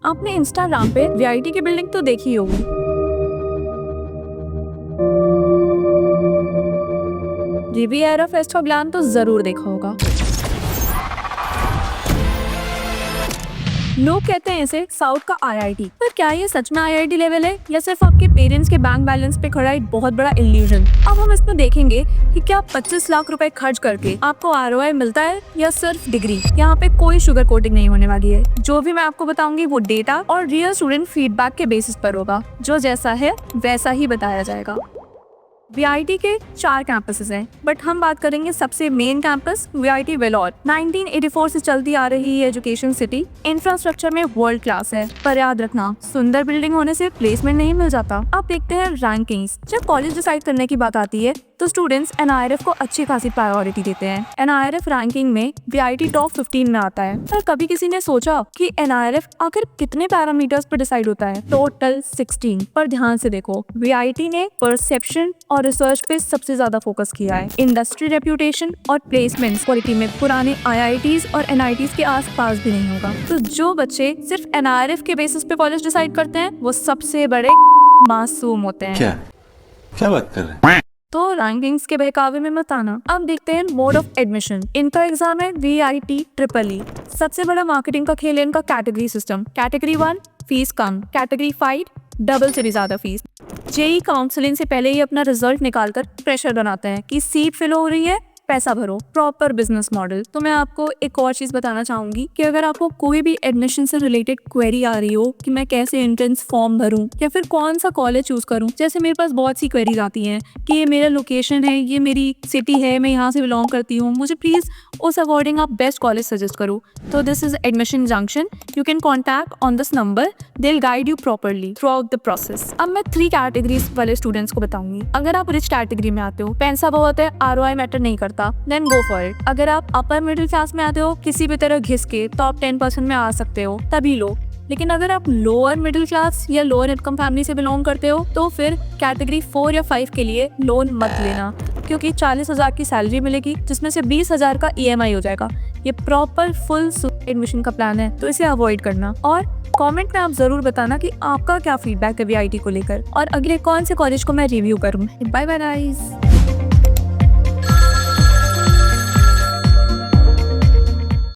आपने इंस्टाग्राम पे वीआईटी की बिल्डिंग तो देखी होगी। जीबी एरो फेस्ट का प्लान तो जरूर देखा होगा। लोग कहते हैं इसे साउथ का आईआईटी, पर क्या ये सच में आईआईटी लेवल है या सिर्फ आपके पेरेंट्स के बैंक बैलेंस पे खड़ा एक बहुत बड़ा इल्यूजन। अब हम इसमें देखेंगे कि क्या 25 लाख रुपए खर्च करके आपको आरओआई मिलता है या सिर्फ डिग्री। यहाँ पे कोई शुगर कोटिंग नहीं होने वाली है। जो भी मैं आपको बताऊंगी वो डेटा और रियल स्टूडेंट फीडबैक के बेसिस पर होगा। जो जैसा है वैसा ही बताया जाएगा। वीआईटी के 4 कैंपसेस हैं, बट हम बात करेंगे सबसे मेन कैंपस वीआईटी वेलोर। 1984 से चलती आ रही है एजुकेशन सिटी। इंफ्रास्ट्रक्चर में वर्ल्ड क्लास है, पर याद रखना सुंदर बिल्डिंग होने से प्लेसमेंट नहीं मिल जाता। अब देखते हैं रैंकिंग्स। जब कॉलेज डिसाइड करने की बात आती है तो स्टूडेंट्स एनआईआरएफ को अच्छी खासी प्रायोरिटी देते हैं। एनआईआरएफ रैंकिंग में वीआईटी टॉप 15 में आता है। पर कभी किसी ने सोचा कि एनआईआरएफ आखिर कितने पैरामीटर्स पर डिसाइड होता है? टोटल 16। पर ध्यान से देखो, वीआईटी ने परसेप्शन और रिसर्च पे सबसे ज्यादा फोकस किया है। इंडस्ट्री रेप्यूटेशन और प्लेसमेंट क्वालिटी में पुराने आईआईटीज और एनआईटीज के आसपास भी नहीं होगा। तो जो बच्चे सिर्फ एनआईआरएफ के बेसिस पे कॉलेज डिसाइड करते हैं वो सबसे बड़े मासूम होते हैं। क्या बात कर रहे हैं? तो रैंकिंग्स के बहकावे में मत आना। अब देखते हैं मोड ऑफ एडमिशन। इनका एग्जाम है वीआईटी ट्रिपल ई। सबसे बड़ा मार्केटिंग का खेल है इनका कैटेगरी सिस्टम। कैटेगरी 1 फीस कम, कैटेगरी 5 डबल से भी ज्यादा फीस। जेई काउंसलिंग से पहले ही अपना रिजल्ट निकालकर प्रेशर बनाते हैं कि सीट फिल हो रही है, पैसा भरो। Proper business model. तो मैं आपको एक और चीज बताना चाहूंगी कि अगर आपको कोई भी एडमिशन से रिलेटेड क्वेरी आ रही हो कि मैं कैसे एंट्रेंस फॉर्म भरूं या फिर कौन सा कॉलेज चूज करूं, जैसे मेरे पास बहुत सी क्वेरीज आती हैं कि ये मेरा लोकेशन है, ये मेरी सिटी है, मैं यहाँ से बिलोंग करती हूँ, मुझे प्लीज उस अकॉर्डिंग आप बेस्ट कॉलेज सजेस्ट करो। तो this is admission junction. You can contact on this number. They will guide you properly through out the process. अब मैं 3 कैटेगरीज वाले स्टूडेंट्स को बताऊंगी। अगर आप रिच कैटेगरी में आते हो, पैसा बहुत है, आरओआई मैटर नहीं करता, देन गो फॉर इट। अगर आप अपर मिडिल क्लास में आते हो, किसी भी तरह घिस के टॉप 10% में आ सकते हो, तभी लो। लेकिन अगर आप लोअर मिडिल क्लास या लोअर इनकम फैमिली से बिलोंग करते हो तो फिर कैटेगरी 4 या 5 के लिए लोन मत लेना, क्योंकि 40,000 की सैलरी मिलेगी जिसमें से 20,000 का ईएमआई हो जाएगा। ये प्रॉपर फुल एडमिशन का प्लान है, तो इसे अवॉइड करना। और कमेंट में आप जरूर बताना कि आपका क्या फीडबैक है वीआईटी को लेकर और अगले कौन से कॉलेज को मैं रिव्यू करूँ। Bye bye guys.